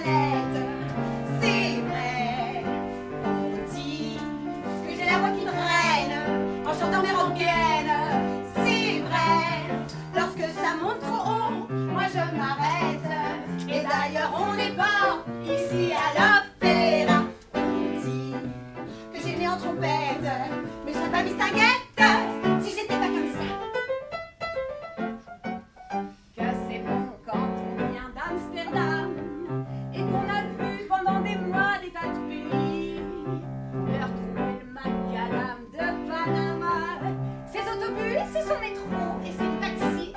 toilette. C'est vrai, on dit que j'ai la voix qui traîne en chantant mes rengaines. C'est vrai, lorsque ça monte trop haut, moi je m'arrête. Et d'ailleurs on n'est pas ici à l'opéra. On dit que j'ai le nez en trompette, mais je serais pas distinguette si j'étais pas comme ça. Que c'est bon quand on vient d'Amsterdam et qu'on a vu pendant des mois des tas de pays, de retrouver le macadam de Panama, ses autobus et son métro et ses taxis,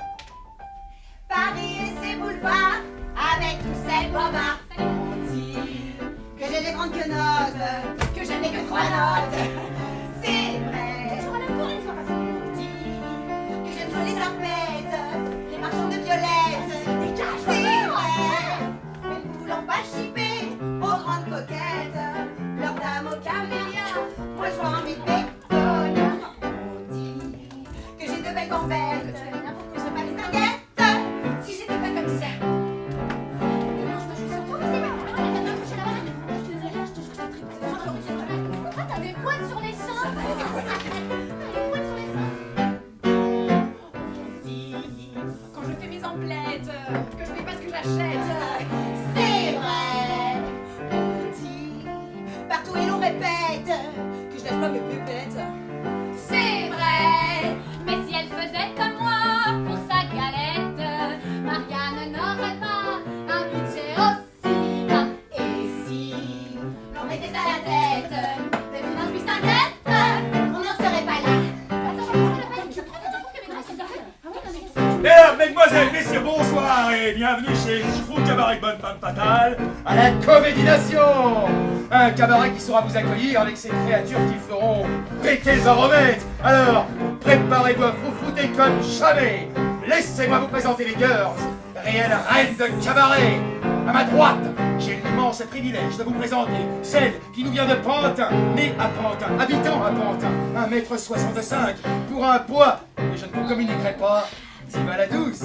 Paris et ses boulevards avec tous ces bobards. On dit que j'ai des grandes quenottes, que je n'ai que 3 notes. C'est vrai, on dit que j'aime jouer les arpètes, les marchands de violettes. C'est vrai, mais ne voulant pas chipper aux grandes coquettes, leurs dames aux camélias, moi je vois envie de bétonner. On dit que j'ai de belles gambettes, que je serais pas distinguette si j'étais pas comme ça. Pourquoi t'as des poils sur les seins? Des poils sur les seins. On dit, quand je fais mes emplettes, que je fais pas ce que j'achète. C'est vrai. On dit, partout et l'on répète, que je lâche pas mes pépettes. C'est vrai. Mais si elle faisait comme moi pour sa galette, Marianne n'aurait pas un budget aussi bas. Et si l'on mettait à la tête des finances distinguettes, on n'en serait pas là. Mesdames, mesdemoiselles, messieurs, bonsoir et bienvenue chez Fou Cabaret Bonne Femme Fatale à la Comédie Nation. Un cabaret qui saura vous accueillir avec ces créatures qui feront péter le baromètre. Alors, préparez-vous à froufrouter comme jamais. Laissez-moi vous présenter les girls, réelles reines de cabaret. À ma droite, j'ai l'immense privilège de vous présenter celle qui nous vient de Pantin, née à Pantin, habitant à Pantin, 1m65, pour un poids que je ne vous communiquerai pas. Diva la douce.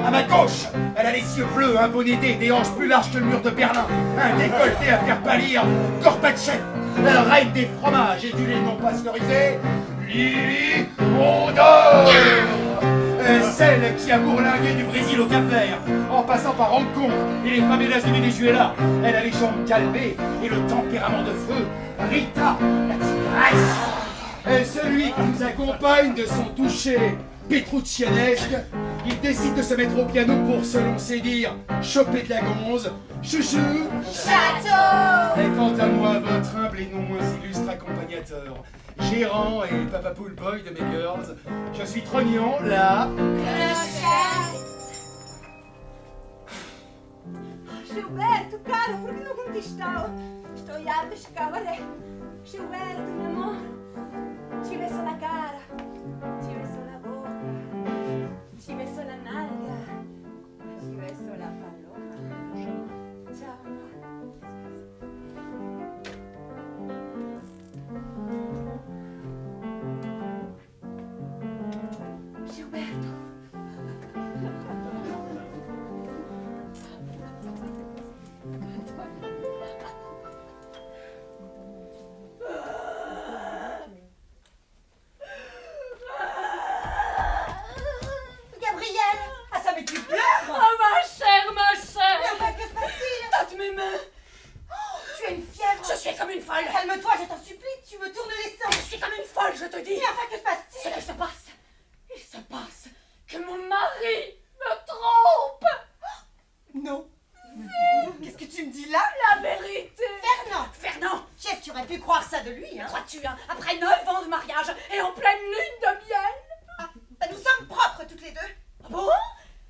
À ma gauche, elle a les yeux bleus, un bonnet d'été, des hanches plus larges que le mur de Berlin, un décolleté à faire pâlir Gorbatchev, la reine des fromages et du lait non pasteurisé, Lily Mondor. Celle qui a bourlingué du Brésil au Cap-Vert, en passant par Hong Kong et les favelas du Venezuela. Elle a les jambes calmées et le tempérament de feu, Rita, la tigresse. Celui qui nous accompagne de son toucher pétrouchianesque, il décide de se mettre au piano pour, selon ses dires, choper de la gonze, chouchou, Château. et quant à moi, votre humble et non moins illustre accompagnateur, gérant et papa pool boy de mes girls, je suis Trognon, la... Gilberto, cara, por que não contestava? Estou ya de cabaré. Gilberto, meu amor, te beso na cara, te beso na boca, te beso na nalga, te beso la paloma. Ciao, amor. Gilberto. Gabrielle! Ah ça mais tu pleures! Oh ma chère, ma Mais chère! enfin, que se passe-t-il? Tâte mes mains! Tu as une fièvre! Je suis comme une folle! Calme-toi, je t'en supplie, tu me tournes les Je sangs! suis comme une folle, je te dis! Mais enfin, que se passe-t-il? Ce qui se passe, il se passe que mon mari me trompe! Non! Qu'est-ce que tu me dis là? La vérité! Fernand! Fernand, Chef, tu aurais pu croire ça de lui, hein? crois-tu, hein, après 9 ans de mariage et en pleine lune de miel? Ah, bah nous sommes propres toutes les deux! Ah bon?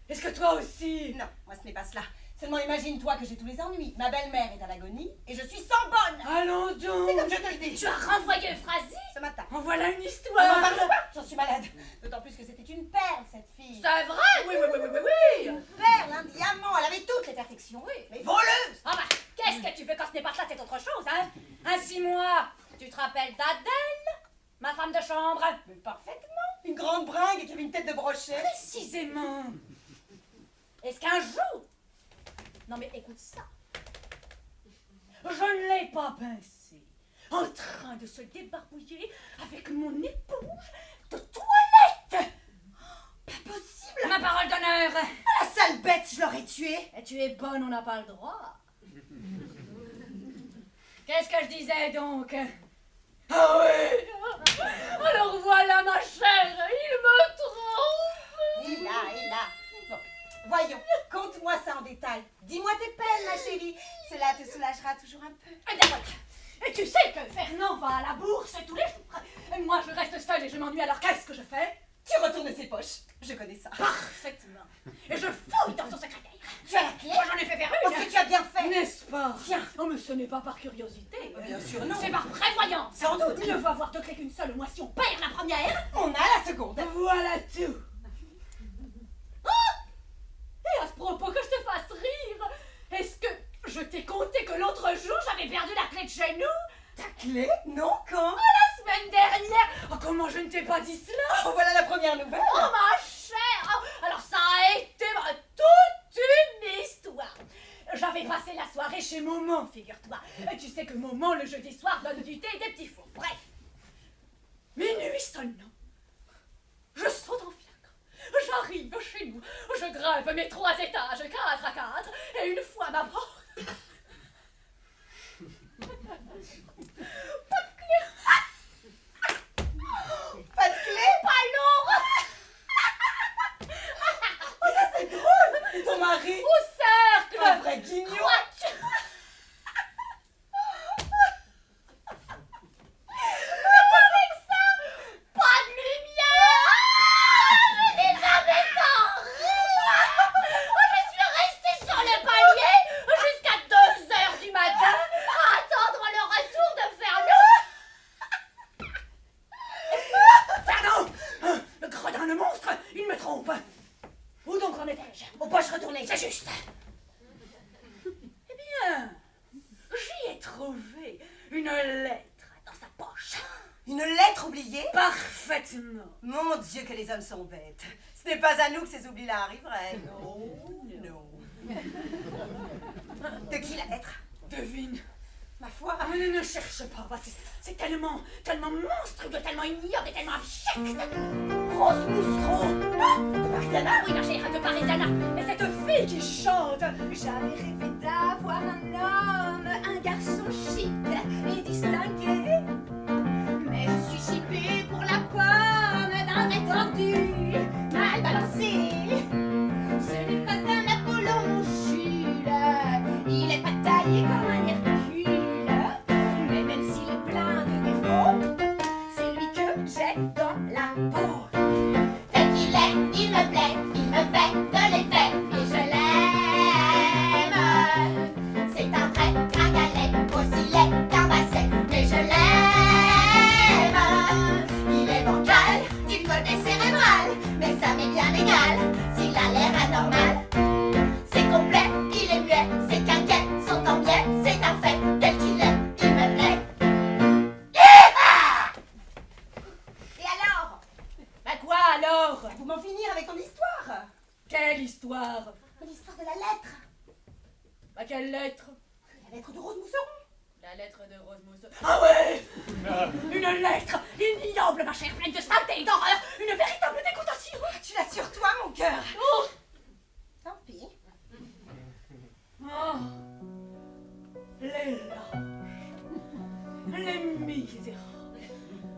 Est-ce que toi aussi? Non, moi ce n'est pas cela. Seulement imagine-toi que j'ai tous les ennuis. Ma belle-mère est à l'agonie et je suis sans bonne! Allons C'est donc! comme je te le dis! Tu as renvoyé Euphrasie? Ce matin. En voilà une N'en histoire! parle pas, j'en suis malade. D'autant plus que c'était une perle, cette fille. C'est vrai? Oui, oui, oui, oui, oui, oui! Une perle, un diamant, elle avait toutes les perfections. Oui. Mais voleuse! Ah bah, qu'est-ce que tu veux quand ce n'est pas ça, c'est autre chose, hein? Ainsi, moi, tu te rappelles d'Adèle, ma femme de chambre? Mais parfaitement! Une grande bringue qui avait une tête de brochet. Précisément. Est-ce qu'un jour, Non mais écoute ça. Je ne l'ai pas pincé. En train de se débarbouiller avec mon éponge de toilette. Pas possible. Ma parole d'honneur. La sale bête, je l'aurais tuée. Et tu es bonne, on n'a pas le droit. Qu'est-ce que je disais donc? Ah oui. Alors voilà ma chère, il me trompe. Et là. Bon, voyons, conte-moi ça en détail. Dis-moi tes peines, ma chérie. Cela te soulagera toujours un peu. Et bien voilà. Et tu sais que Fernand va à la bourse tous les jours. Et moi je reste seule et je m'ennuie, alors qu'est-ce que je fais? Tu retournes ses poches. Je connais ça. Parfaitement. Et je fouille dans son secrétaire. Tu as la clé? Moi j'en ai fait faire Parce une. que tu as bien fait. N'est-ce pas? Tiens. Oh mais ce n'est pas par curiosité. Bien sûr, non. C'est par prévoyance. Sans doute. Il ne faut avoir de clé qu'une seule. Moi si on perd la première, On a la seconde. voilà tout. Oh! Et à ce propos que je te fasse rire, est-ce que je t'ai conté que l'autre jour j'avais perdu la clé de chez nous? Ta clé? Non, quand? La semaine dernière. Oh, comment je ne t'ai pas dit cela? Oh, voilà la première nouvelle. Oh ma chère! Oh, alors ça a été toute une histoire. J'avais passé la soirée chez Maman, figure-toi. Et tu sais que Maman, le jeudi soir, donne du thé et des petits fours. Bref. Minuit sonnant. Je saute en fiacre. J'arrive chez nous. Je grimpe mes 3 étages, 4 à 4. Et une fois ma porte... Pas de clé? Pas lourd! Oh, ça c'est drôle. Et ton mari? Au cercle! Un vrai guignon. Crois-tu? Avec ça, pas de lumière! Je n'ai jamais tant ri! Je suis restée sur le palier jusqu'à 2h du matin à attendre le retour de Fernand! Fernand! Le gredin, le monstre, il me trompe! Où donc en étais-je? Aux poches retournées. C'est juste. Eh bien, j'y ai trouvé une lettre dans sa poche. Une lettre oubliée? Parfaitement. Mon Dieu, que les hommes sont bêtes. Ce n'est pas à nous que ces oublis-là arriveraient. Non. De qui la lettre? Devine. Ma foi. Ah, ne cherche pas. C'est tellement monstrueux, tellement ignoble et tellement abject. Rose Moussereau. De Mariana? Oui, ma chère, de Parisana. Et cette fille qui chante. J'avais rêvé d'avoir un homme, un garçon chic et distingué. Mais je suis chippée pour la pomme d'un mec tordu, mal balancé. Ce n'est pas un Apollon, mon chule. Il est pas taillé comme un Hercule. Mais même s'il est plein de défauts, c'est lui que j'ai dans la peau. Tel qu'il est, il me plaît, il me fait de l'effet. Et je l'aime. C'est un vrai gringalet, aussi laid qu'un basset. Mais je l'aime. Il est bancal, du côté cérébral. Mais ça m'est bien égal, s'il a l'air anormal. C'est complet, il est muet, c'est qu'inquiet, son temps biais, c'est un fait. Tel qu'il est, il me plaît. Et alors? Bah quoi alors? Pour m'en finir avec ton histoire. Quelle histoire? L'histoire de la lettre. Bah quelle lettre? La lettre de Rose Mousseron. La lettre de Rose Mousseau. Ah ouais! Une lettre ignoble, ma chère, pleine de saleté et d'horreur. Une véritable décontation. Tu l'as sur toi, mon cœur. Oh! Tant pis. Oh. Les lâches, les misérables,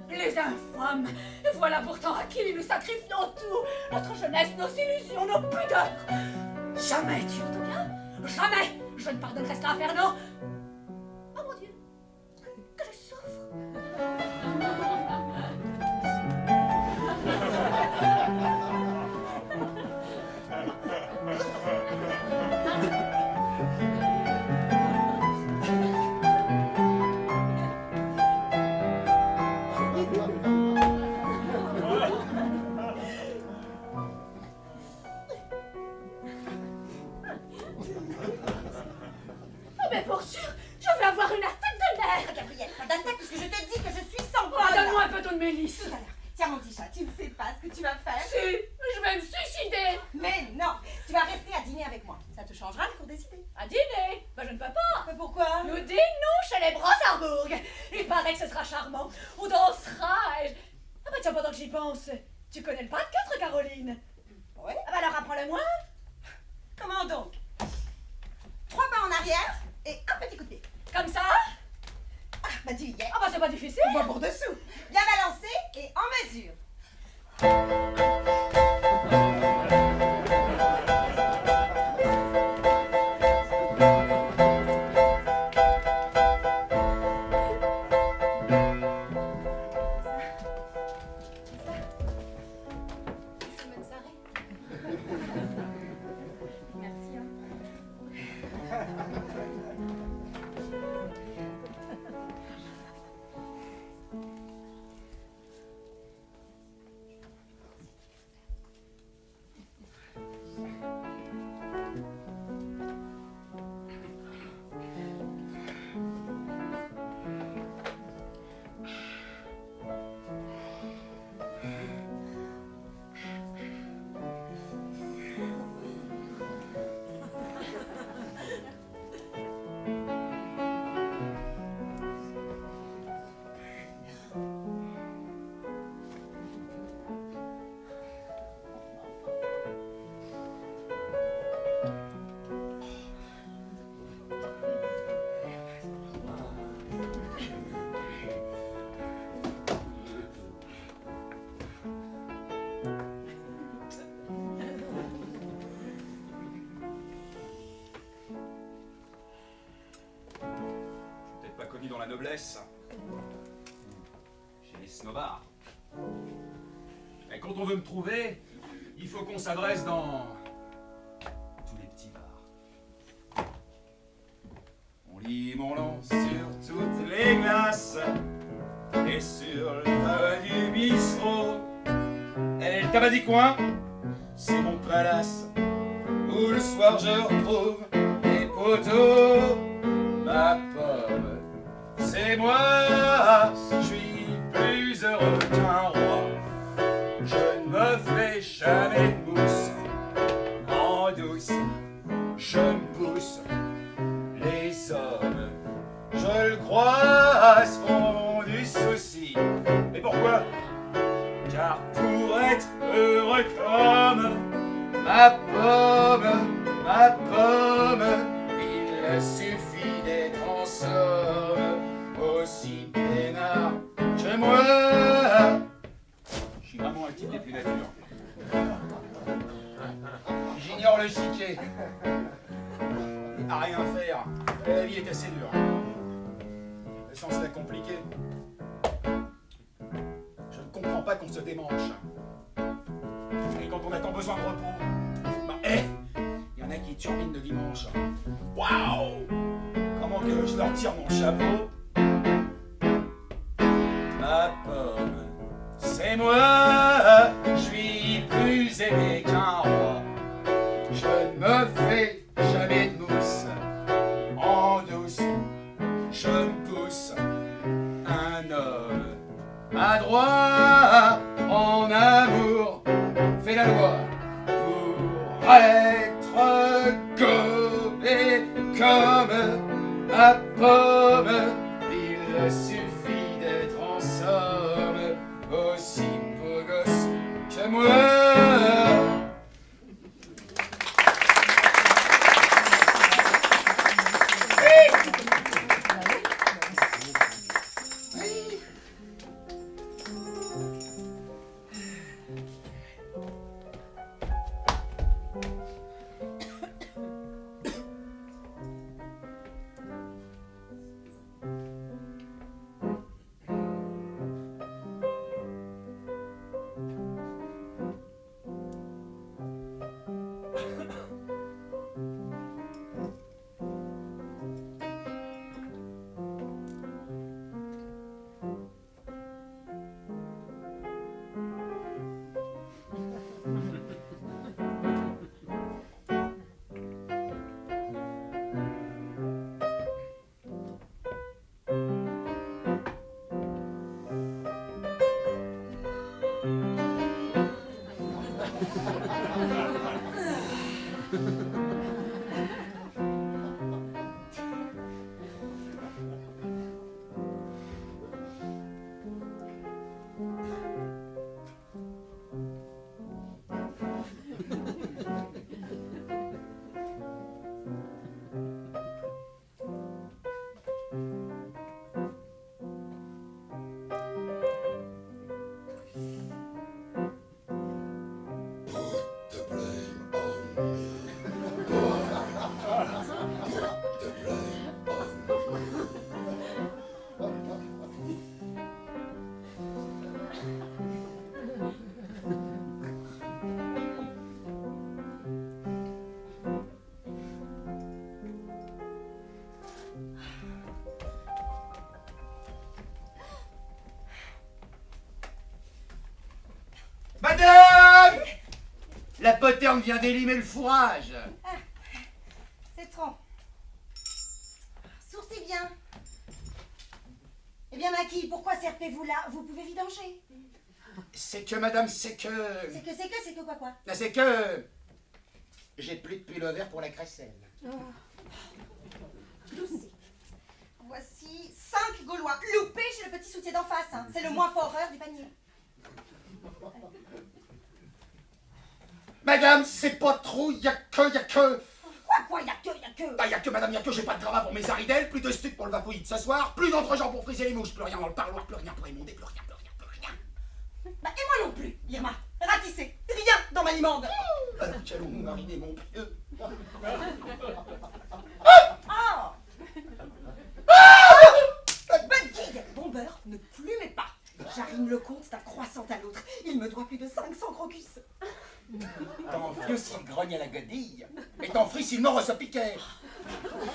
les infâmes. Et voilà pourtant à qui nous sacrifions tout. Notre jeunesse, nos illusions, nos pudeurs. Jamais, tu entends bien? Jamais je ne pardonnerai cela à Fernand. Oh mon Dieu, que je souffre. Oh mais pour sûr, je vais avoir une attaque de nerfs. Gabrielle, pas d'attaque parce que je te dis que je suis sans Oh, bol. donne-moi un peu ton mélisse. Tout à l'heure. Tiens, mon petit chat, tu ne sais pas ce que tu vas faire. Si, je vais me suicider. Mais non, tu vas rester à dîner avec moi. Ça te changera le cours des idées. À Cherbourg. Il paraît que ce sera charmant. On dansera et... Ah bah tiens, pendant que j'y pense, tu connais le pas de 4, Caroline? Oui. Ah bah alors apprends-le-moi. Comment donc? 3 pas en arrière et un petit coup de pied. Comme ça? Ah, bah tu y es. Ah bah c'est pas difficile. Moi pour dessous. Bien balancé et en mesure. Bonne soirée. Merci. Pas connu dans la noblesse. Chez les snobards. Et quand on veut me trouver, il faut qu'on s'adresse dans tous les petits bars. On lit mon nom sur toutes les glaces et sur les tabacs du bistrot. Et le tabac du coin, c'est mon palace où le soir je retrouve les poteaux. Ma pomme, c'est moi, je suis plus heureux qu'un roi. Je ne me fais jamais de mousse en douce. Je me pousse, les hommes, je le crois, se font du souci. Mais pourquoi? Car pour être heureux comme ma pomme, il suffit d'être en somme aussi peinard que moi. Je suis vraiment un type des plus natures. J'ignore le chiquet. À rien faire, la vie est assez dure. Sans se la compliquer. Je ne comprends pas qu'on se démange. Et quand on a tant besoin de repos, bah il y en a qui turbinent le dimanche. Waouh! Comment que je leur tire mon chapeau? Ma pomme, c'est moi, je suis plus aimé qu'un roi. Je ne me fais jamais de mousse en douce. Je me pousse, un homme adroit en amour fait la loi pour être gobé comme ma pomme. Il suffit d'être en somme aussi beau gosse que moi. La poterne vient d'élimer le fourrage. C'est trop. Sourcils bien. Eh bien, Maki, pourquoi serpez-vous là? Vous pouvez vidanger. C'est que, madame, c'est que... C'est que quoi? C'est que... J'ai plus de pull vert pour la crécelle. Doucet. Voici 5 Gaulois loupés chez le petit soutien d'en face. Hein. C'est le moins foreur du panier. Madame, c'est pas trop, y'a que... Quoi, y'a que. Bah, y'a que, madame, j'ai pas de drama pour mes aridelles, plus de stuc pour le vapouillis de ce soir, plus d'entre-gens pour friser les mouches, plus rien dans le parloir, plus rien pour émonder, plus rien. Bah, et moi non plus, Irma. Ratissez, rien dans ma limande. Alors qu'allons-nous mariner mon pieu? Ah Bonne guide. Bon beurre, ne plumez pas. J'arrime le compte d'un croissant à l'autre. Il me doit plus de 500 crocus. Ton vieux s'il grogne à la godille, et ton fils s'il mord au piquet.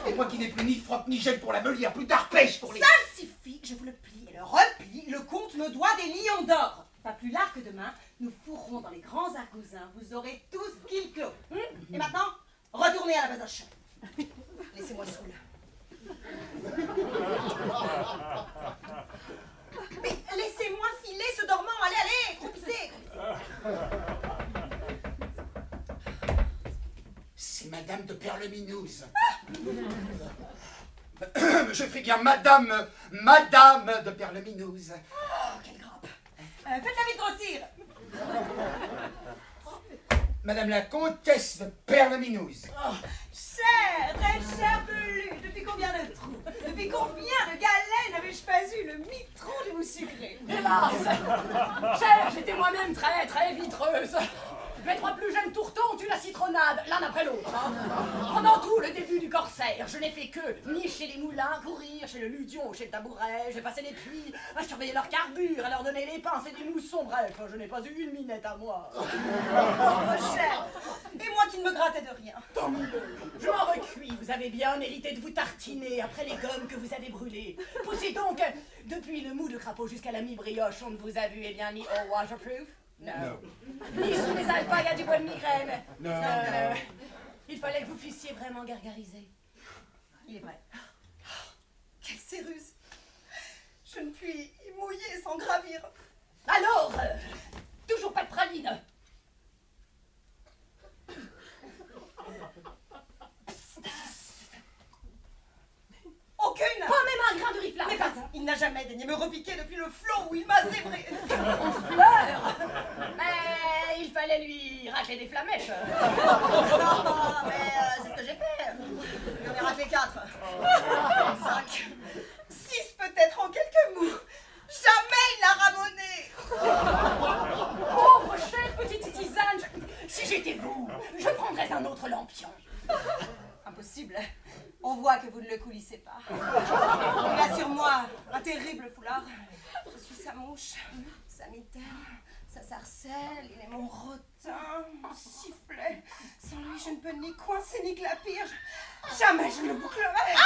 Et moi qui n'ai plus ni froc ni gel pour la meulière, plus d'arpège pour les... Ça suffit, je vous le plie et le replie. Le comte me doit des lions d'or. Pas plus là que demain, nous fourrons dans les grands argousins. Vous aurez tous qu'il clos. Et maintenant, retournez à la basoche. Laissez-moi saoul. Mais laissez-moi filer ce dormant. Allez, croupissez. C'est madame de Perleminouse. Je ferai bien madame de Perleminouse. Oh, quelle grappe. Faites-la vite grossir. Madame la comtesse de Perleminouse. Oh, cher, très cher Belu, depuis combien de trous, depuis combien de galets n'avais-je pas eu le mitron de vous sucrer? Hélas, cher, j'étais moi-même très, très vitreuse. Mes 3 plus jeunes tourtons ont eu la citronnade, l'un après l'autre. Hein. Pendant tout le début du corsaire, je n'ai fait que nicher les moulins, courir chez le ludion, chez le tabouret, j'ai passé les puits, à surveiller leur carbure, à leur donner les pinces et des moussons, bref, je n'ai pas eu une minette à moi. Oh, cher, et moi qui ne me grattais de rien. Tant mieux, je m'en recuis, vous avez bien mérité de vous tartiner après les gommes que vous avez brûlées. Poussez donc, depuis le mou de crapaud jusqu'à la mi-brioche, on ne vous a vu, eh bien, ni au waterproof. Non. Ni sous les alpagues à du bois de migraine. Non. Il fallait que vous fussiez vraiment gargariser. Il est vrai. Quelle céruse. Je ne puis y mouiller sans gravir. Alors, toujours pas de praline. Aucune. Pas même un grain de riflard. Mais pas un. Il n'a jamais daigné me repiquer depuis le flot où il m'a zébré. On pleure. Mais il fallait lui racler des flamèches. Non, mais c'est ce que j'ai fait. J'en ai raclé 4. 5. 6 peut-être en quelques mots. Jamais il l'a ramonné. Pauvre chère petite tisane, si j'étais vous, je prendrais un autre lampion. Impossible. On voit que vous ne le coulissez pas. Il a sur moi un terrible foulard. Je suis sa mouche, sa mitaine, sa sarcelle, il est mon rotin, mon sifflet. Sans lui, je ne peux ni coincer ni clapir. Jamais je ne le bouclerai.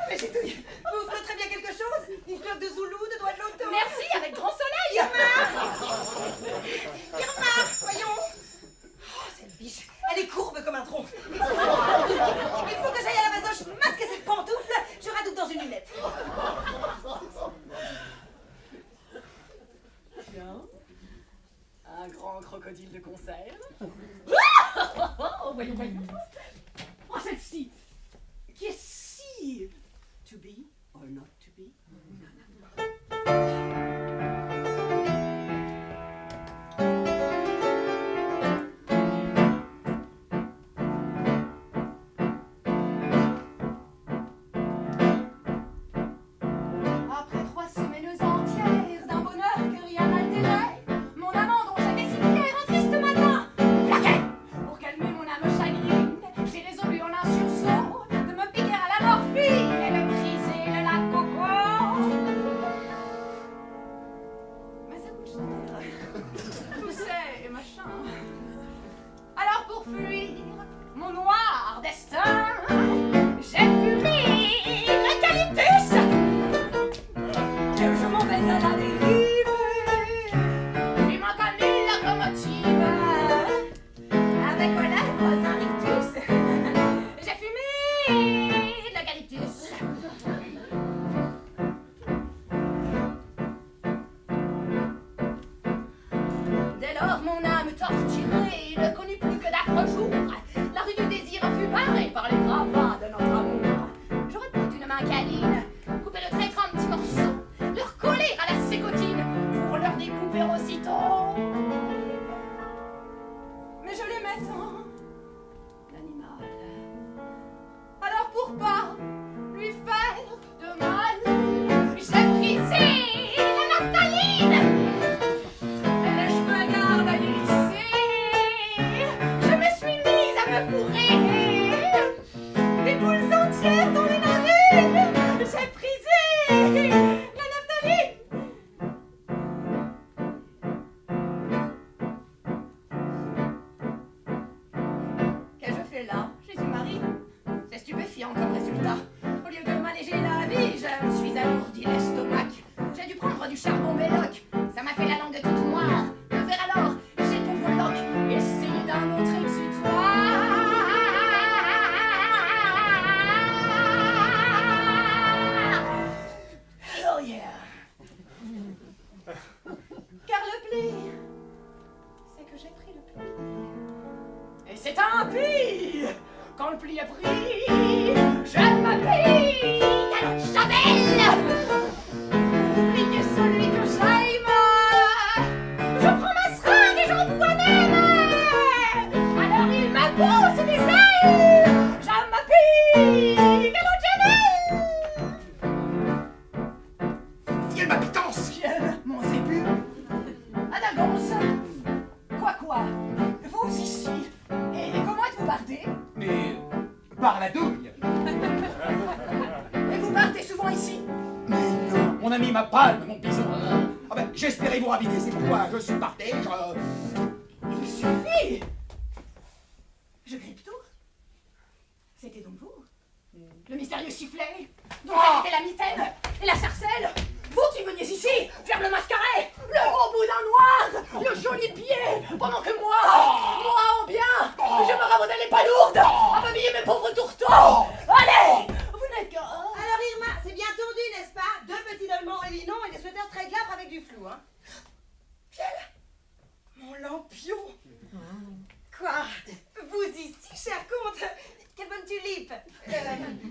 Mais chétouille, vous frotterez bien quelque chose? Une cloque de Zoulou, de doigts de loto? Merci, avec grand soleil. Irma, voyons. Oh, cette biche, elle est courbe comme un tronc. Il faut que j'aille à la basoche masquer cette pantoufle. Je radoute dans une lunette. Tiens, un grand crocodile de conserve. Oh, voyons, voyons. Oh, celle-ci, qui est si... To be or not to be? Après 3 semaines entières d'un bonheur que rien n'altérait, mon amant dont j'étais si fière un triste matin me plaquait. Pour calmer mon âme chagrine, j'ai résolu en un sursaut de me piquer à la morphine et de briser le lac coco. Alors mon âme torturée ne connut plus que d'affreux jours. La rue du désir fut barrée par les gravats de notre amour. J'aurais pu d'une main câline couper le traître en petits morceaux, leur coller à la sécotine pour leur découper aussitôt. Mais je l'aimais tant, l'animal. Alors pour pas lui faire de mal, J'ai prisé la naphtaline. les cheveux garde à hérisser. Je me suis mise à me fourrer des boules entières dans les narines. J'ai prisé la naphtaline. Qu'ai-je fait là? Jésus-Marie, c'est stupéfiant comme résultat. Au lieu de m'alléger la vie, je me suis alourdi l'estomac. J'ai dû prendre du charbon méloc. Ça m'a fait la langue toute noire. Que faire alors? J'ai tout voloc. Essayer d'un autre exutoire. Oh yeah. car le pli, C'est que j'ai pris le pli. Et c'est un pli. Quand le pli est pris, je m'appuie à notre Javel. Pour oublier celui que j'aime, je prends ma seringue et j'en bois même. Alors il me pousse des ailes. Je m'appuie à notre Javel. Fiel ma pitance! Ciel, mon zébu, Adagance, quoi, vous ici, et comment êtes-vous bardé? Mais par la douille! Et vous partez souvent ici? Mais non, mon ami ma palme, mon bison. Ah ben, j'espérais vous raviner, c'est pourquoi je suis parti. Il suffit. Je grippe tout. C'était donc vous? Le mystérieux sifflet dont était la mitaine et la sarcelle? Vous qui veniez ici faire le mascaret, le gros bout d'un noir, le joli pied, pendant que moi en bien, je me ramonais les palourdes à m'habiller mes pauvres tourteaux. Allez, vous n'êtes que... Alors Irma, c'est bien tendu, n'est-ce pas? 2 petits dolmans et linons et des sweaters très glabres avec du flou, hein? Mon lampion! Quoi? Vous ici, cher comte? Quelle bonne tulipe!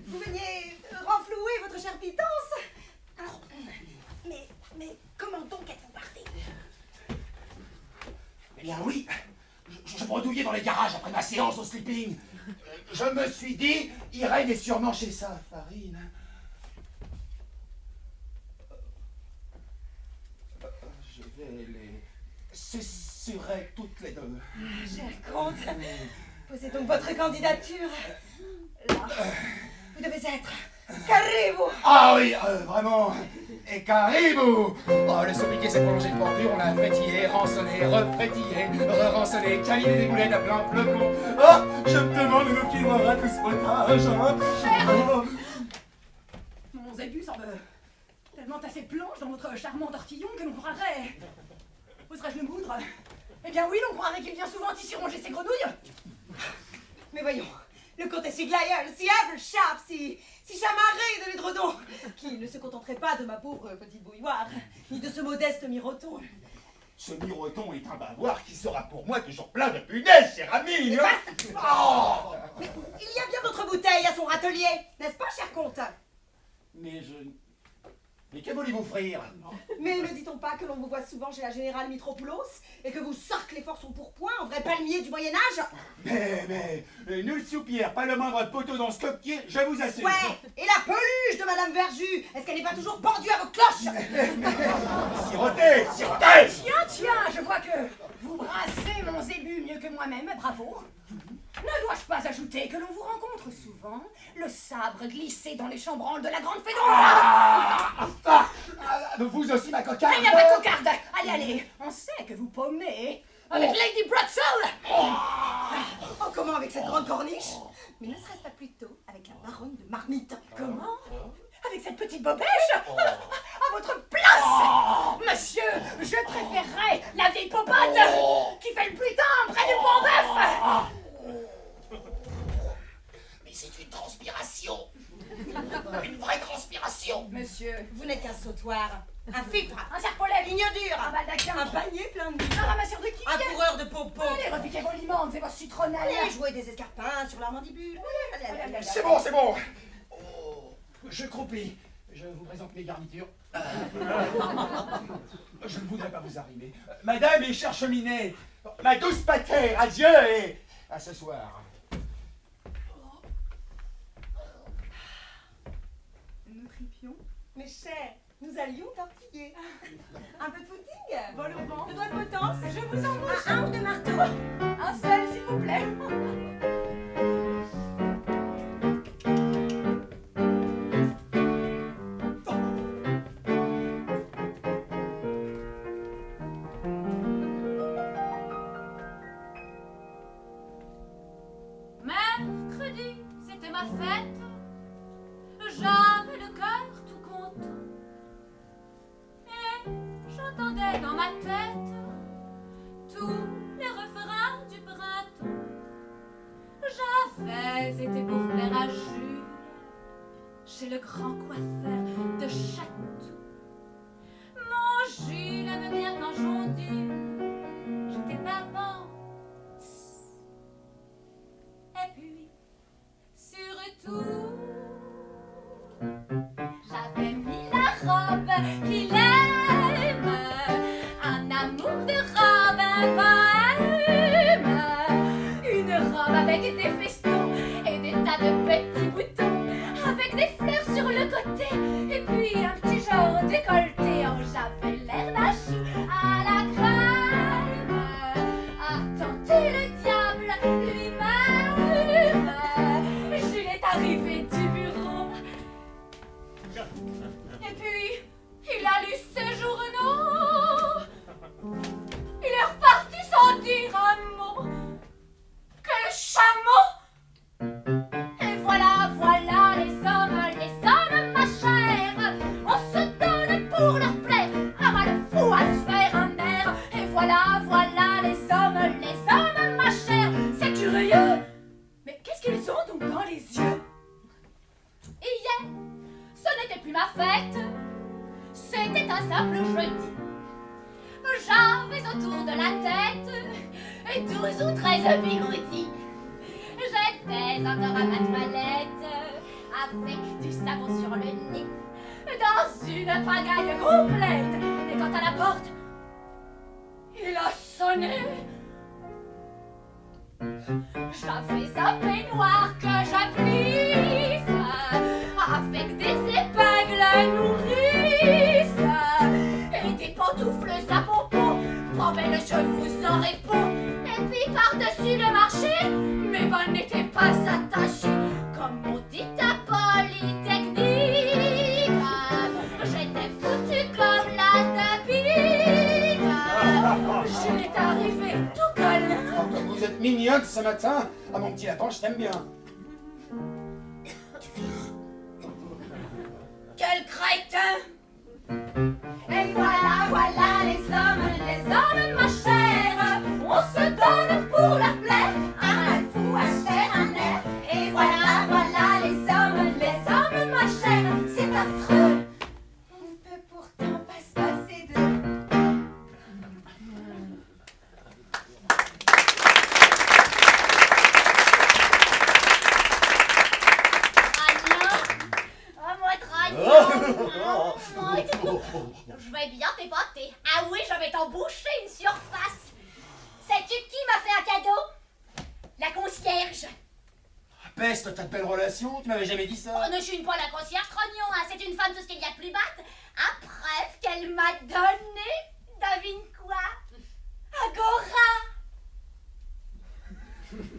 Vous veniez renflouer votre chère pitance? Mais comment donc êtes-vous parti? Eh bien oui, je bredouillais dans les garages après ma séance au sleeping. Je me suis dit, Irène est sûrement chez sa farine. Je vais les susurrer toutes les deux. Cher comte, posez donc votre candidature. Là, vous devez être caribou. Ah oui, vraiment. Et caribou! Oh, le sobriquet s'est prolongé de bordure, on l'a frétillé, rançonné, refrétillé, re-rançonné, câliné des boulettes à plein flocon. Oh, je me demande où qui m'aura tout ce potage, hein. Oh. Mon zébu semble tellement assez planche dans votre charmant tortillon que l'on croirait... Oserais-je le moudre? Eh bien oui, l'on croirait qu'il vient souvent ici ronger ses grenouilles. Mais voyons, le comte est si glaïeul, si humble, sharp, si chamarré de l'édredon, qu'il ne se contenterait pas de ma pauvre petite bouilloire, ni de ce modeste miroton. Ce miroton est un bavoir qui sera pour moi toujours plein de punaises, cher ami. Hein. Oh. Mais il y a bien d'autres bouteilles à son râtelier, n'est-ce pas, cher comte? Mais que voulez-vous offrir? Mais ne dit-on pas que l'on vous voit souvent chez la générale Mitropoulos et que vous sarclez fort son pourpoint, en vrai palmier du Moyen-Âge? Mais, nul soupir, pas le moindre poteau dans ce coquetier, je vous assure. Ouais, et la peluche de Madame Verjus, est-ce qu'elle n'est pas toujours pendue à vos cloches? Sirotez, sirotez! Tiens, je vois que vous brassez mon zébu mieux que moi-même, bravo. Ne dois-je pas ajouter que l'on vous rencontre souvent, le sabre glissé dans les chambranles de la grande Fédora? Vous aussi, ma cocarde? Il n'y a pas de cocarde. Allez, on sait que vous paumez avec Lady Brutzel. Oh, comment avec cette grande corniche? Mais ne serait-ce pas plutôt avec la baronne de Marmite? Comment? Avec cette petite bobèche? À votre place? Monsieur, je préférerais la vieille popote qui fait le butin près du pont-bœuf. Mais c'est une transpiration. Une vraie transpiration. Monsieur, Vous n'êtes qu'un sautoir, un fifre, un serpolet, une dur, un baldaquin, un panier plein Un ramasseur de qui? Un fourreur de pompons. Allez, repiquez vos limandes, c'est vos citronnelles. Allez, jouer des escarpins sur la mandibule. Allez. C'est bon, c'est bon. Oh, je croupis. Je vous présente mes garnitures. Je ne voudrais pas vous arrimer. Madame et chère cheminée, ma douce patère, adieu et à ce soir. Nous tripions. Mes chers, nous allions tortiller. Un peu de footing? Vol au vent. Le doigt de potence? Je vous embauche. Un ou deux marteaux? Un seul, s'il vous plaît. Mercredi, c'était ma fête. J'avais le cœur tout content. Et j'entendais dans ma tête tous les refrains du printemps. J'avais été pour plaire à Jules chez le grand coiffeur de Château. Mon Jules aimait bien quand j'ondule. J'étais maman. Et puis, surtout, j'avais mis la robe qu'il aime, un amour de robe, un poème, une robe avec des festons et des tas de petits boutons, avec des fleurs sur le côté, et puis un petit genre décolleté. Oh, j'avais l'air d'un chou à la crème, à tenter le diable lui-même. Jules est arrivé du bureau. Et puis, il a lu ses journaux. Il est reparti sans dire un mot. Quel chameau! Et voilà, voilà les hommes, ma chère. On se donne pour leur plaire, un mal fou à se faire un air. Et voilà, voilà les hommes, ma chère. C'est curieux. Mais qu'est-ce qu'ils ont donc dans les yeux? Hier, ce n'était plus ma fête, c'était un simple jeudi. J'avais autour de la tête 12 ou 13 bigoudis. J'étais encore à ma toilette, avec du savon sur le nez, dans une pagaille complète. Et quand à la porte, il a sonné. J'avais un peignoir que j'applisse, avec des épingles nourrices, et des pantoufles à pompons. Oh belle, je vous en réponds. Et puis par-dessus le marché, mes bas n'étaient pas attachés, comme on dit à Polytechnique. J'étais foutue comme la pique. Je l'ai arrivé tout collant. Oh, comme vous êtes mignonne ce matin. Ah, mon petit lapin, je t'aime bien. Quel crétin! Et voilà, voilà les hommes, ma chère. On se donne pour leur plaire, un mal fou à se faire un air. Et voilà, voilà les hommes, ma chère. C'est affreux. On ne peut pourtant pas se passer d'eux. Je vais bien t'épater. Ah oui, je vais t'emboucher une surface. Sais-tu qui m'a fait un cadeau? La concierge. Peste, t'as de belles relations, tu m'avais jamais dit ça. Oh, ne chine pas la concierge, trognon, hein. C'est une femme tout ce qu'il y a de plus batte. Après, ce qu'elle m'a donné, devine quoi? Agora.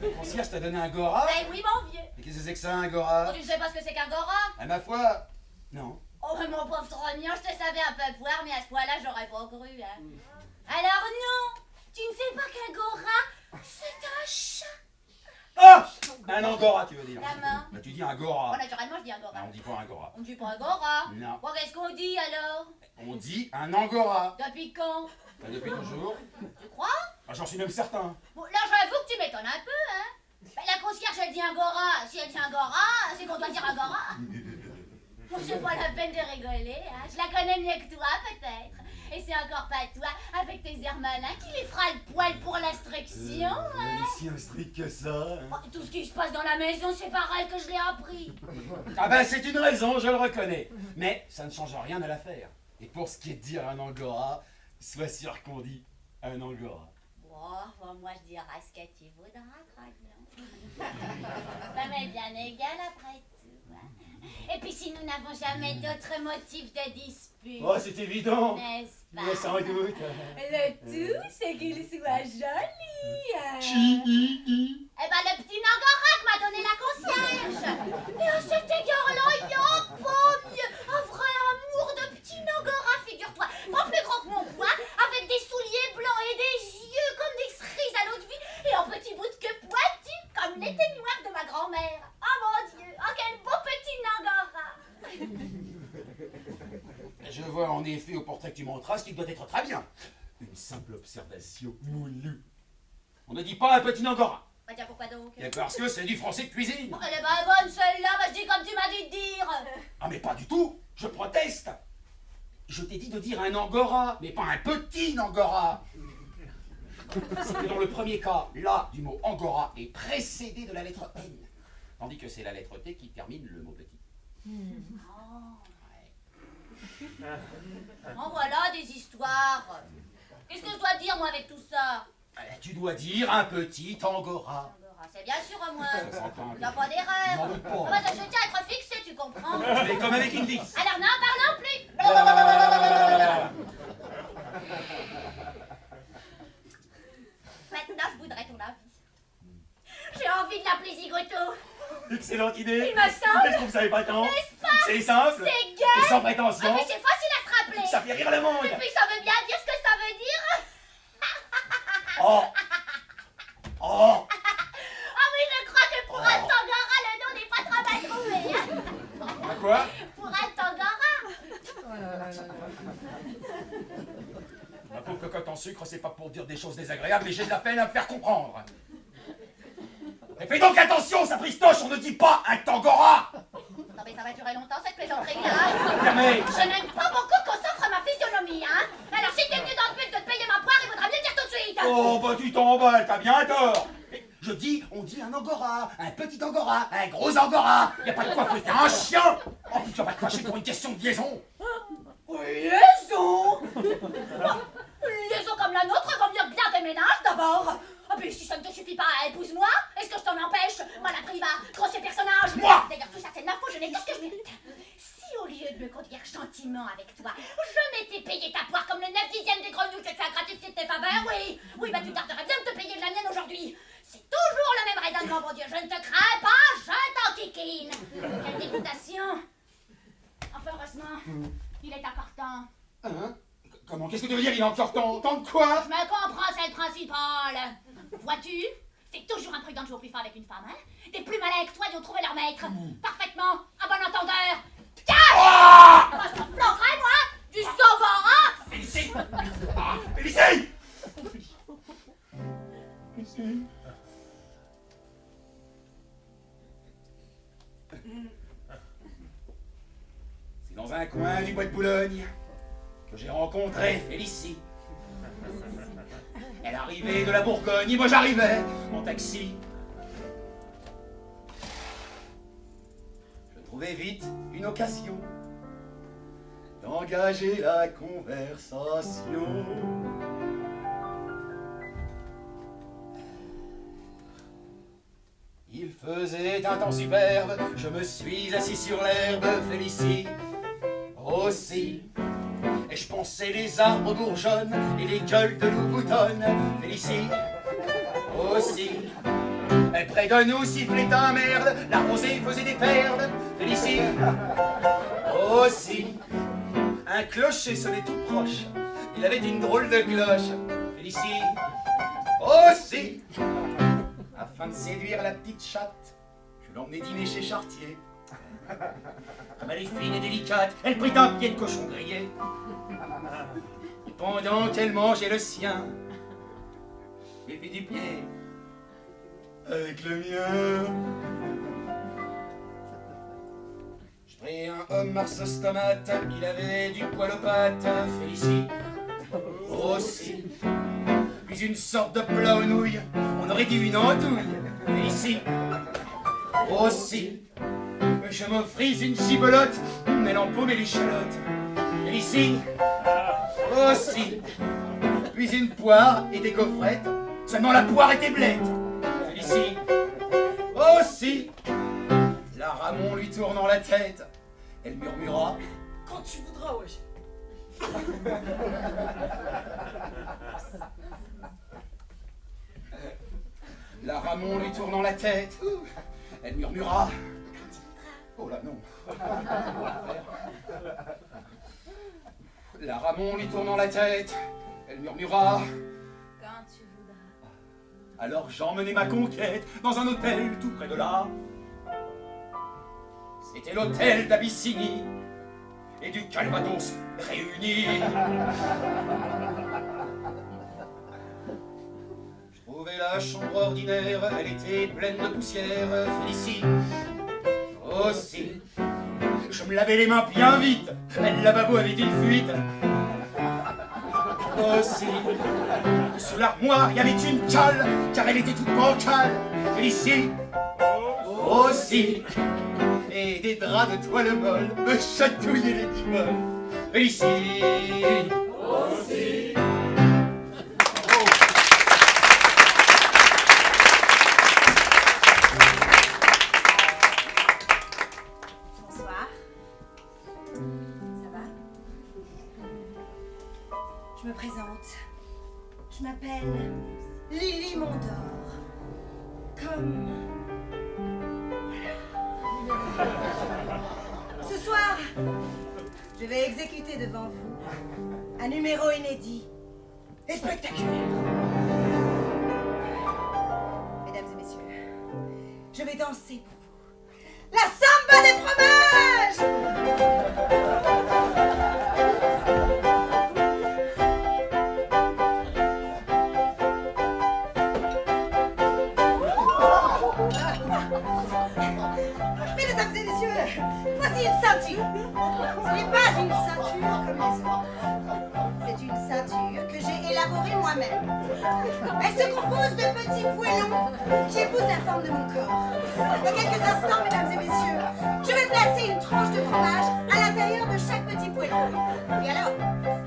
La concierge t'a donné un Gora? Ben oui, mon vieux. Mais qu'est-ce que c'est que ça, un Gora? Oh, tu ne sais pas ce que c'est qu'un Gora? À ma foi, non. Oh, mon pauvre trognon, je te savais un peu poire, mais à ce point-là, j'aurais pas cru, hein. Alors non, tu ne sais pas qu'un Gora, c'est un chat. Ah! Un Angora, tu veux dire? La main. Bah, tu dis un Gora. Oh, naturellement, je dis un Gora. Ah, on dit pas un Gora. On ne dit pas un Gora. Non. Bon, qu'est-ce qu'on dit alors? On dit un Angora. Depuis quand? Bah, depuis toujours. Tu crois? Ah, j'en suis même certain. Bon, là, j'avoue que tu m'étonnes un peu, hein. Ben, la concierge, elle dit un Gora. Si elle dit un Gora, c'est qu'on doit dire un Gora. Bon, c'est pas la peine de rigoler, hein. Je la connais mieux que toi, peut-être. Et c'est encore pas toi, avec tes airs malins, qui les fera le poil pour l'instruction, hein? Si instruite que ça. Hein. Oh, tout ce qui se passe dans la maison, c'est par elle que je l'ai appris. Ah ben c'est une raison, je le reconnais. Mais ça ne change rien à l'affaire. Et pour ce qui est de dire un angora, sois sûr qu'on dit un angora. Bon, moi je dirai ce que tu voudras, Dragnon. Ça m'est bien égal après tout. Hein. Et puis si nous n'avons jamais d'autres motifs de dispute. Oh, c'est évident. N'est-ce pas? Mais sans doute. Le tout, c'est qu'il soit joli. Chi-i-i. Eh ben, le petit Nangora que m'a donné la concierge. Et à cet égard-là, il n'y a pas mieux. Un vrai amour de petit Nangora, figure-toi. Pas plus grand que mon poing, avec des souliers blancs et des yeux comme des cerises à l'eau de vie, et un petit bout de queue pointu comme l'éteignoir de ma grand-mère. Oh mon Dieu, oh quel beau petit Nangora. Je vois en effet au portrait que tu montras ce qui doit être très bien. Une simple observation, moulu. On ne dit pas un petit angora. Bah tiens, pourquoi donc? Et parce que c'est du français de cuisine. Oh, elle est pas bonne celle-là, bah je dis comme tu m'as dit de dire. Ah mais pas du tout, je proteste. Je t'ai dit de dire un angora, mais pas un petit angora. C'est que dans le premier cas, l'A du mot angora est précédé de la lettre N. Tandis que c'est la lettre T qui termine le mot petit. En voilà des histoires. Qu'est-ce que je dois dire moi avec tout ça? Tu dois dire un petit angora. C'est bien sûr moi. Sans crainte. Il n'y a pas d'erreur. N'en doute pas. Ah bah, je tiens à être fixé, tu comprends? Mais comme avec Indy. Alors n'en parlons plus. Maintenant, je voudrais ton avis. J'ai envie de l'appeler Zigoto. Excellente idée. Il me semble. Je trouve ça épatant. N'est-ce pas? C'est simple. C'est Et gai. sans prétention. Ah, mais c'est facile à se rappeler. Ça fait rire le monde. Et puis ça veut bien dire ce que ça veut dire. Oh. Oh. Ah oui, je crois que pour un Tangara, le nom n'est pas trop mal trouvé. Hein. À quoi? Pour un Tangara. Ma pauvre cocotte en sucre, c'est pas pour dire des choses désagréables, mais j'ai de la peine à me faire comprendre. Et fais donc attention, sapristoche, on ne dit pas un tangora. Non mais ça va durer longtemps cette plaisanterie-là. Fermez. Je n'aime pas beaucoup qu'on s'offre ma physionomie, hein. Alors si t'es venu dans le but de te payer ma poire, il faudra bien le dire tout de suite. Oh, bah tu t'emballes, t'as bien tort. Je dis, on dit un angora, un petit angora, un gros angora. Y a pas de quoi fouetter un chien. Oh, tu vas pas te fâcher pour une question de liaison. Liaison. Une liaison comme la nôtre va venir bien déménage d'abord. Ah puis si ça ne te suffit pas, épouse-moi. Est-ce que je t'en empêche? Malapriva, grossier personnage. Moi. D'ailleurs tout ça c'est de ma faute, je n'ai que ce que je mérite. Si au lieu de me conduire gentiment avec toi, je m'étais payé ta poire comme le 9/10 des grenouilles que tu as gratifié de tes faveurs, oui, bah tu tarderais bien de te payer de la mienne aujourd'hui. C'est toujours le même raisonnement, mon Dieu. Je ne te crains pas, je t'enquiquine. Quelle dégoûtation. Enfin, heureusement, il est encore temps. Hein? Comment? Qu'est-ce que tu veux dire? Il est encore temps? Temps de quoi? Je me comprends, c'est le principal. Vois-tu, c'est toujours imprudent de jouer au plus fort avec une femme, hein? Des plus malins que toi y ont trouvé leur maître. Parfaitement, à bon entendeur. Tiens! Moi, je m'en planquerai, moi! Du Sangora! Félicie! Ah, Félicie! Félicie! C'est dans un coin du bois de Boulogne que j'ai rencontré Félicie. Elle arrivait de la Bourgogne et moi j'arrivais en taxi. Je trouvais vite une occasion d'engager la conversation. Il faisait un temps superbe, je me suis assis sur l'herbe, Félicie aussi. Et je pensais les arbres bourgeonnent et les gueules de loup boutonnent, Félicie aussi. Et près de nous sifflait un merde, la rosée faisait des perles, Félicie aussi. Un clocher sonnait tout proche, il avait une drôle de cloche, Félicie aussi. Afin de séduire la petite chatte, je l'emmenai dîner chez Chartier. Comme elle est fine et délicate, elle prit un pied de cochon grillé. Et pendant qu'elle mangeait le sien, j'ai fait du pied avec le mien. Je pris un homard sauce tomate, il avait du poil aux pattes, Félicie Aussi. Puis une sorte de plat aux nouilles, on aurait dit une andouille. Et ici, aussi, je me frise une gibelotte, elle empaume et l'échalote. Et ici, aussi, puis une poire et des gaufrettes, seulement la poire était blette. Et ici, aussi, la Ramon lui tournant la tête, elle murmura « Quand tu voudras, wesh. La Ramon lui tournant la tête, elle murmura « Oh là non !» La Ramon lui tournant la tête, elle murmura « Quand tu voudras. » Alors j'emmenai ma conquête dans un hôtel tout près de là. C'était l'hôtel d'Abyssinie et du Calvados réunis. Je trouvais la chambre ordinaire, elle était pleine de poussière. Félicie aussi. Je me lavais les mains bien vite, le lavabo avait une fuite. Aussi. Sous l'armoire, il y avait une cale, car elle était toute bancale. Félicie aussi. Et des draps de toile molle me chatouillaient les guimauves. Félicie aussi. Bonsoir. Ça va? Je me présente. Je m'appelle Lily Mondor. Comme... Ce soir, je vais exécuter devant vous un numéro inédit et spectaculaire. Mesdames et messieurs, je vais danser pour vous la samba des fromages! Mesdames et messieurs, voici une ceinture. Ce n'est pas une ceinture comme les autres. C'est une ceinture que j'ai élaborée moi-même. Elle se compose de petits poêlons qui épousent la forme de mon corps. Dans quelques instants, mesdames et messieurs, je vais placer une tranche de fromage à l'intérieur de chaque petit poêlon. Et alors,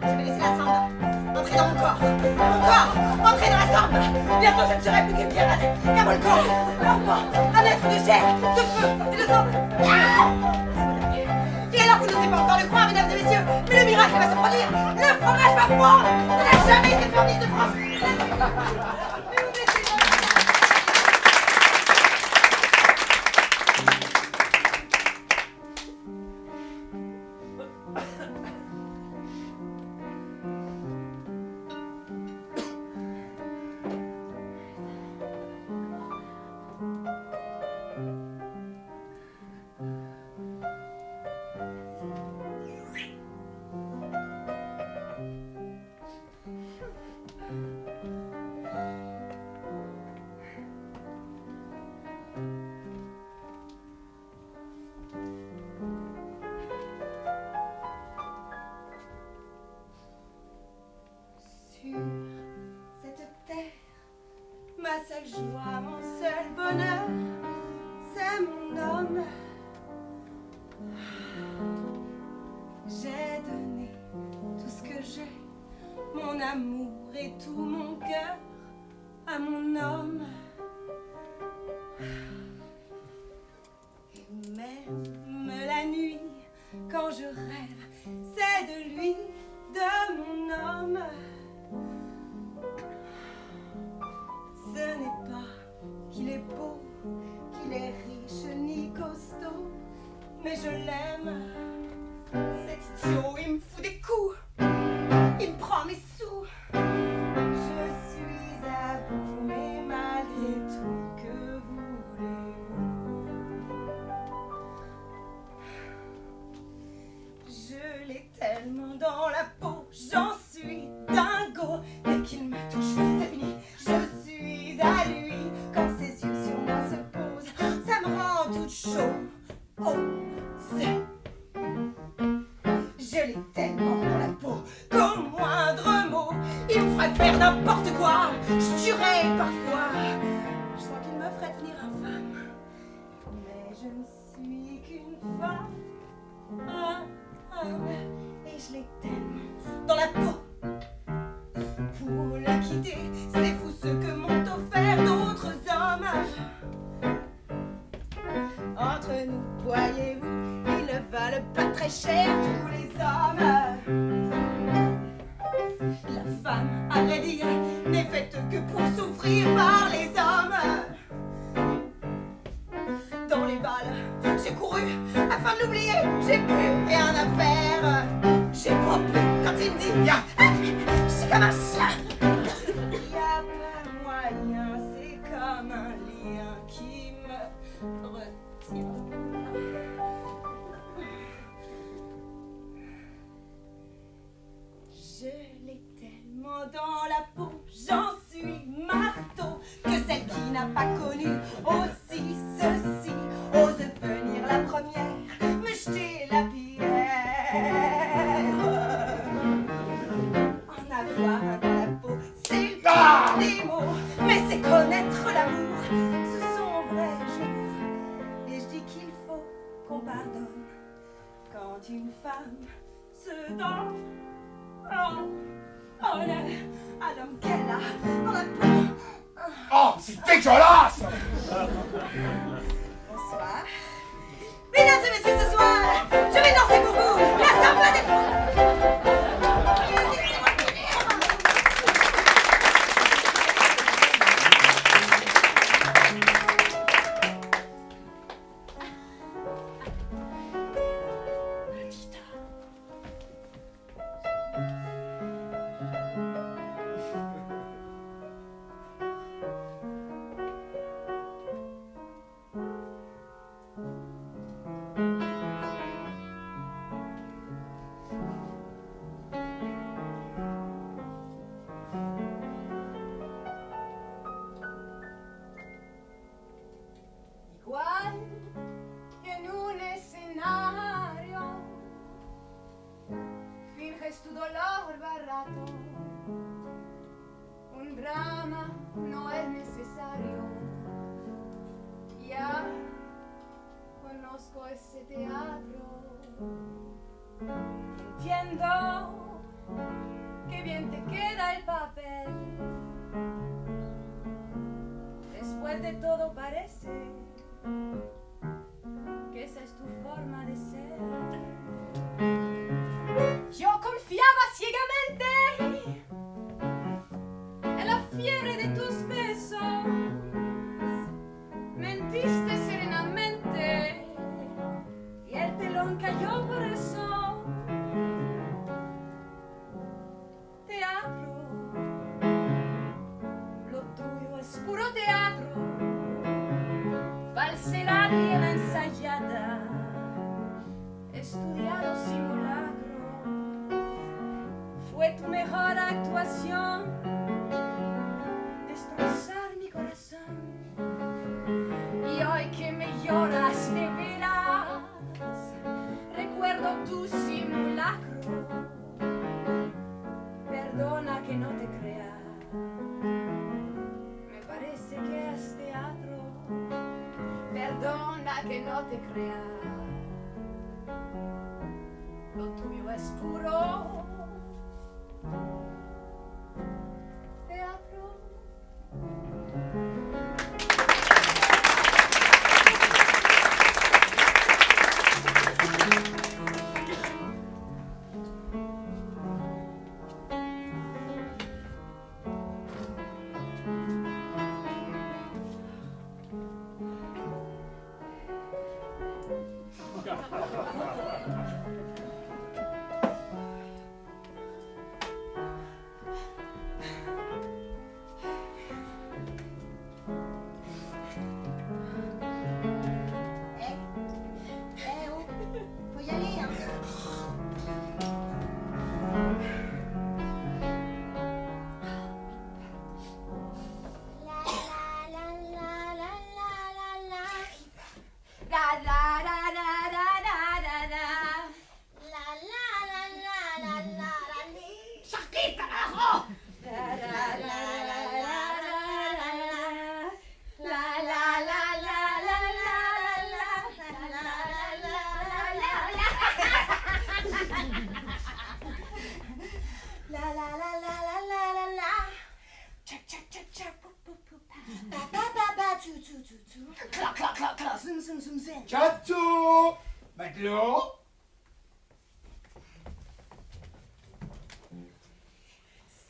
je vais laisser la samba entrer dans mon corps. Mon corps entrer dans la samba. Bientôt, je ne serai plus qu'une pierre qu'un volcan. Un être de chair, de feu et de sang. Et alors, vous n'osez pas encore le croire, mesdames et messieurs, mais le miracle va se produire. Le fromage va fondre. Ça n'a jamais été fait en Île-de-France. Ma seule joie, mon seul bonheur, c'est mon homme. J'ai donné tout ce que j'ai, mon amour et tout mon cœur à mon homme. Et même la nuit, quand je rêve, c'est de lui, de mon homme. Ce n'est pas qu'il est beau, qu'il est riche ni costaud, mais je l'aime. Cet idiot, il me fout des coups, il me prend mes sous. Je suis à bout, mais malgré tout, que voulez-vous? Je l'ai tellement dans la peau, j'en suis dingo. Dès qu'il me touche, c'est fini. Je suis à lui quand ses yeux sur moi se posent. Ça me rend toute chaude. Oh, c'est posturer parfois. Je sens qu'il me ferait devenir infâme. Mais je ne suis qu'une femme. Et je l'ai tellement dans la peau. Pour la quitter, c'est fou ce que m'ont offert d'autres hommes. Entre nous, voyez-vous, ils ne valent pas très cher tous les hommes. La femme, à vrai dire, n'est faite que pour souffrir par les hommes. Dans les balles, j'ai couru afin de l'oublier, j'ai plus rien à faire. J'ai pas pu quand il me dit, je suis comme un chien. Y a pas moyen, c'est comme un lien qui me retient. Je l'ai tellement dans la peau, j'en suis marteau, que celle qui n'a pas connu aussi ceci ose venir la première me jeter la pierre. En avoir un dans la peau, c'est le pire des mots, mais c'est connaître l'amour, ce sont vrais jours. Et je dis qu'il faut qu'on pardonne quand une femme se donne. Oh, à l'homme qu'elle a dans la peau. Oh, c'est dégueulasse! Bonsoir. Mesdames et messieurs, ce soir, je vais danser pour vous la samba des fous. Igual que en un escenario finges tu dolor barato, un drama no es necesario. Ya conozco ese teatro, entiendo que bien te queda el papel. Después de todo parece que esa es tu forma de ser. Yo confiaba ciegamente en la fiebre de tus besos. Mentiste serenamente y el telón cayó por eso. Teatro, lo tuyo es puro teatro. Falsedad bien ensayada, estudiado simulacro. Fue tu mejor actuación, destrozar mi corazón. Y hoy que me lloras de veras, recuerdo tu simulacro. Perdona que no te crea, me parece que es teatro. Perdona que no te crea, lo tuyo es puro teatro. clac, clac, clac, zoom, zoom, zoom, zoom. Cadeau! Matelot!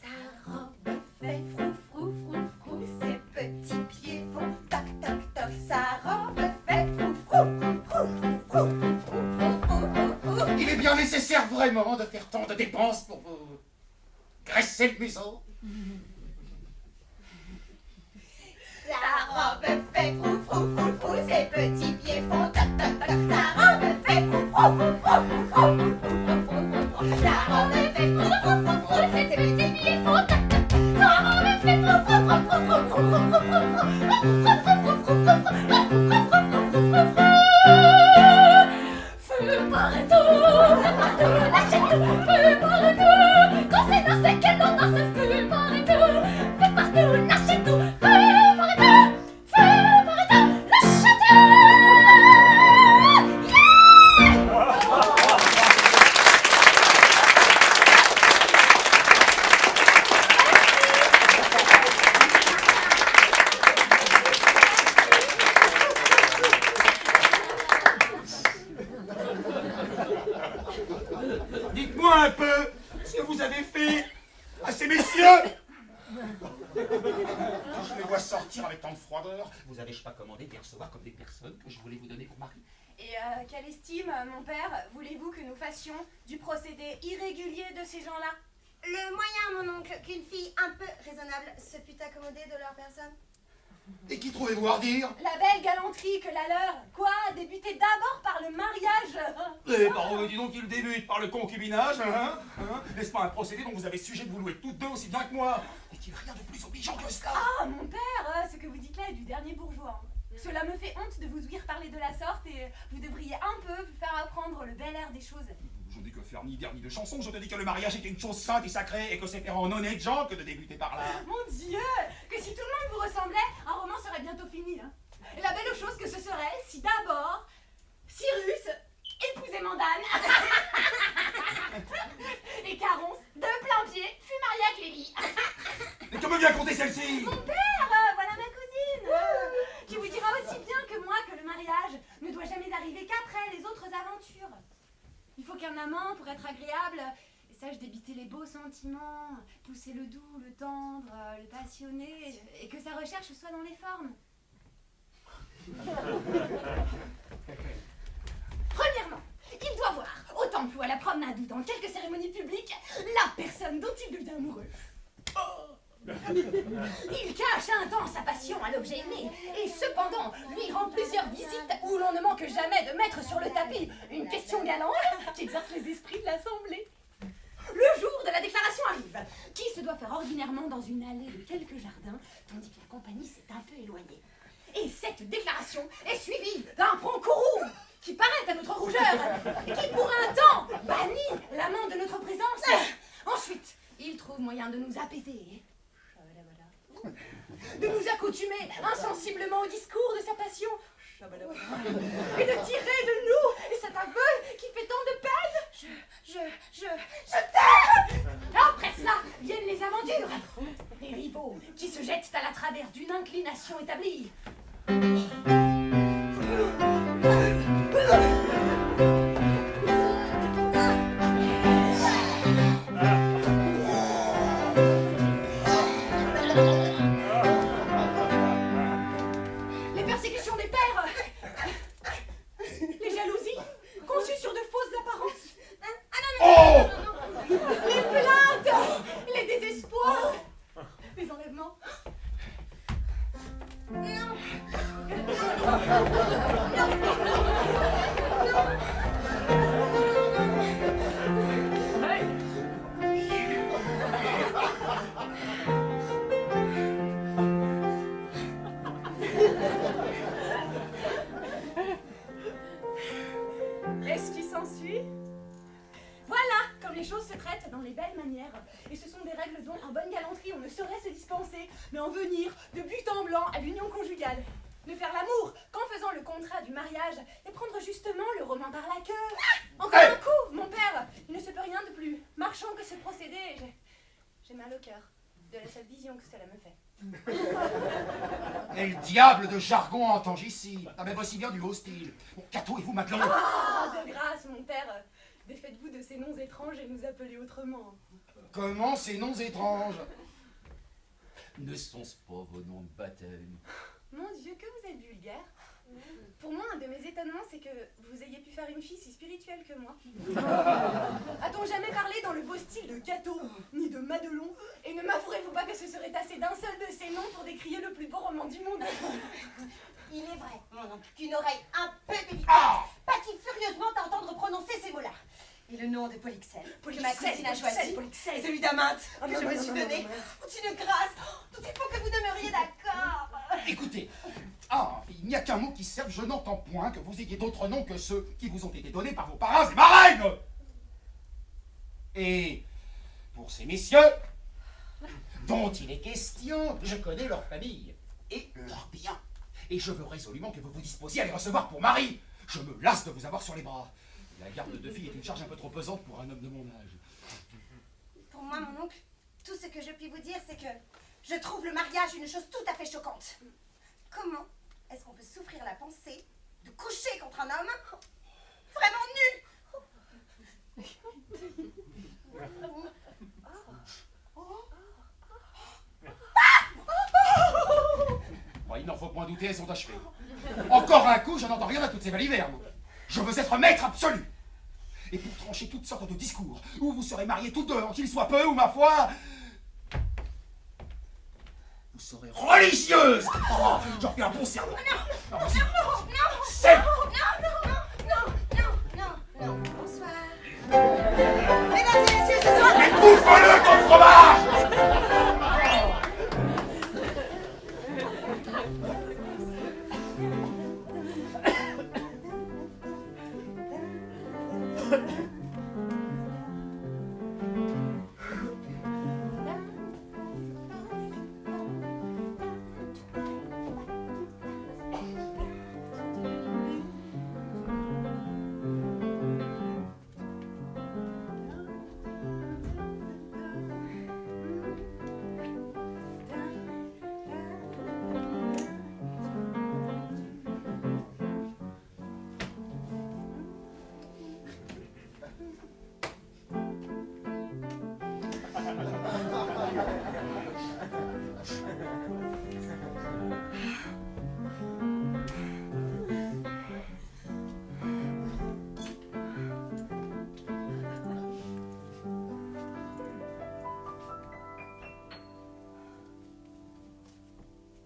Sa robe fait frou, frou, frou, frou. Ses petits pieds font toc, toc, toc. Sa robe fait frou, frou, frou, frou, frou, frou, frou, frou, frou, frou. Il est bien nécessaire vraiment de faire tant de dépenses pour vous graisser le museau. Sa robe fait frou, frou, frou, frou. Ses petits pieds font toc, toc, toc. Sa robe fait frou, frou, frou, frou, frou, frou, frou, frou, frou, frou. Sa robe fait frou, frou, frou, frou. Ses petits pieds font toc, toc, toc. Sa robe fait frou, frou, frou, frou, frou, frou, frou, frou, frou, Feu partout, lâchez tout, feu partout. Quand c'est dans ce qu'elle danse, feu partout, feu partout, lâchez tout, feu partout, lâchez tout. Dites-moi un peu ce que vous avez fait à ces messieurs. Quand je les vois sortir avec tant de froideur, vous avez, je sais pas, commandé de les recevoir comme des personnes que je voulais vous donner pour mari. Et quelle estime, mon père, voulez-vous que nous fassions du procédé irrégulier de ces gens-là? Le moyen, mon oncle, qu'une fille un peu raisonnable se pût accommoder de leur personne. Et qui trouvez-vous à redire? La belle galanterie que la leur. Quoi? Débuter d'abord par le mariage. Eh, pardon, dis donc qu'il débute par le concubinage, hein? N'est-ce pas un procédé dont vous avez sujet de vous louer toutes deux aussi bien que moi? N'est-il rien de plus obligeant que cela? Ah, mon père, ce que vous dites là est du dernier bourgeois. Cela me fait honte de vous ouïr parler de la sorte et vous devriez un peu vous faire apprendre le bel air des choses. Je dis que faire ni dire ni de chansons, je te dis que le mariage était une chose sainte et sacrée et que c'est faire en honnête gens que de débuter par là. Mon Dieu, que si tout le monde vous ressemblait, un roman serait bientôt fini. Hein. Et la belle chose que ce serait si d'abord Cyrus épousait Mandane et Carence, de plein pied, fut marié à Clélie. Et que me vient compter celle-ci? Mon père, voilà ma cousine, qui vous dira aussi bien que moi que le mariage ne doit jamais arriver qu'après les autres aventures. Il faut qu'un amant, pour être agréable, sache débiter les beaux sentiments, pousser le doux, le tendre, le passionné, et que sa recherche soit dans les formes. Premièrement, il doit voir, au temple ou à la promenade ou dans quelques cérémonies publiques, la personne dont il devient amoureux. Il cache un temps sa passion à l'objet aimé et cependant lui rend plusieurs visites où l'on ne manque jamais de mettre sur le tapis une question galante qui exerce les esprits de l'assemblée. Le jour de la déclaration arrive, qui se doit faire ordinairement dans une allée de quelques jardins, tandis que la compagnie s'est un peu éloignée. Et cette déclaration est suivie d'un prompt courroux qui paraît à notre rougeur et qui pour un temps bannit l'amant de notre présence. Ensuite, il trouve moyen de nous apaiser, de nous accoutumer insensiblement au discours de sa passion et de tirer de nous cet aveu qui fait tant de peine. Je t'aime. Après cela viennent les aventures, les rivaux qui se jettent à la travers d'une inclination établie. Les persécutions des pères, les jalousies conçues sur de fausses apparences, les plaintes, les désespoirs, les enlèvements. Est-ce qui s'ensuit? Voilà comme les choses se traitent dans les belles manières. Et ce sont des règles dont, en bonne galanterie, on ne saurait se dispenser, mais en venir de but en blanc à l'union conjugale. Ne faire l'amour qu'en faisant le contrat du mariage et prendre justement le roman par la queue. Encore un coup, mon père, il ne se peut rien de plus marchand que ce procédé. J'ai mal au cœur de la seule vision que cela me fait. Quel diable de jargon entends-je ici? Ah, mais voici bien du haut style. Bon, Cato et vous maintenant? Ah, de grâce, mon père, défaites-vous de ces noms étranges et nous appelez autrement. Comment ces noms étranges? Ne sont-ce pas vos noms de baptême? Mon Dieu, que vous êtes vulgaire. Pour moi, un de mes étonnements, c'est que vous ayez pu faire une fille si spirituelle que moi. A-t-on jamais parlé dans le beau style de Cato, ni de Madelon? Et ne m'avouerez-vous pas que ce serait assez d'un seul de ces noms pour décrier le plus beau roman du monde? Il est vrai, mon oncle, qu'une oreille un peu délicate pâtit furieusement à entendre prononcer ces mots-là. Et le nom de Polyxène, que ma cousine a choisi, et celui d'Aminte, que je me suis donné, ont une grâce dont il faut que vous demeuriez d'accord. Écoutez, il n'y a qu'un mot qui serve, je n'entends point que vous ayez d'autres noms que ceux qui vous ont été donnés par vos parrains et marraines. Et pour ces messieurs, dont il est question, je connais leur famille et leurs biens. Et je veux résolument que vous vous disposiez à les recevoir pour mari. Je me lasse de vous avoir sur les bras. La garde de filles est une charge un peu trop pesante pour un homme de mon âge. Pour moi, mon oncle, tout ce que je puis vous dire, c'est que je trouve le mariage une chose tout à fait choquante. Comment est-ce qu'on peut souffrir la pensée de coucher contre un homme vraiment nu? Bon, il n'en faut point douter, elles sont achevées. Encore un coup, je n'entends rien à toutes ces balivernes. Je veux être maître absolu. Et pour trancher toutes sortes de discours, où vous serez mariés tous deux, qu'il soit peu ou ma foi, vous serez religieuse. Oh, j'en fais un bon serment. Non, bonsoir. Mesdames et messieurs, ce soir... Mais bouffe-le ton fromage!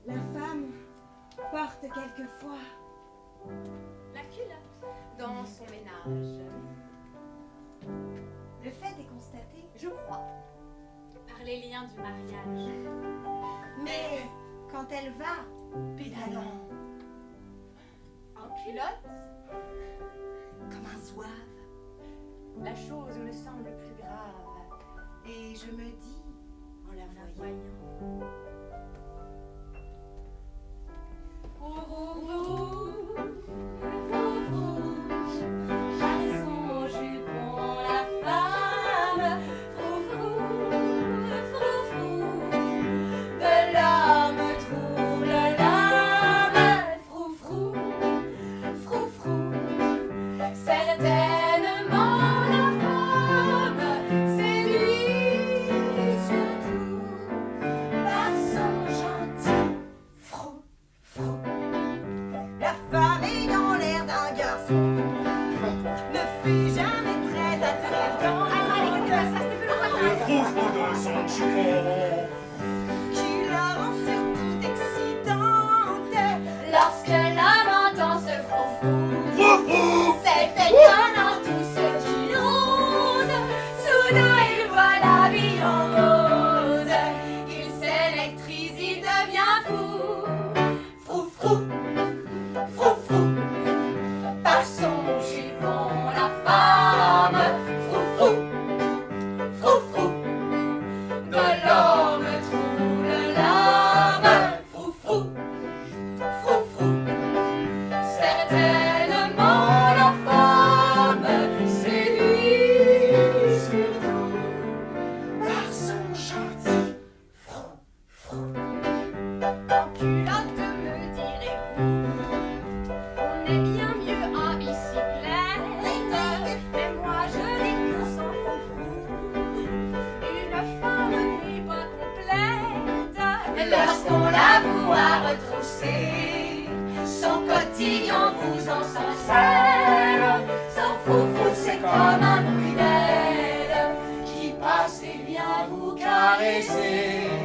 La femme porte quelquefois La culotte dans son ménage. le fait est constaté. Je crois. Par les liens du mariage. Mais quand elle va, Pédalant. En culotte, comme un zouave, la chose me semble plus grave. et je me dis, en la voyant, Son jupon, la femme, froufrou, froufrou, de l'homme trouble l'âme, froufrou, froufrou, certainement la femme séduit surtout par son gentil frou, frou. la femme ayant l'air d'un garçon ne fut jamais très attirante. Le froufrou de son jupon. Qui la rend surtout excitante. Lorsque l'homme entend ce froufrou, Froufrou! c'est étonnant tout ce qu'il ose. Soudain il voit la vie en rose. Il s'électrise, il devient fou. Froufrou, froufrou, par son jupon la femme. Froufrou, froufrou, de l'homme trouble l'âme. Froufrou, froufrou, retroussé, son cotillon vous ensorcelle, son foufou c'est comme un bruit d'aile qui passe et vient vous caresser.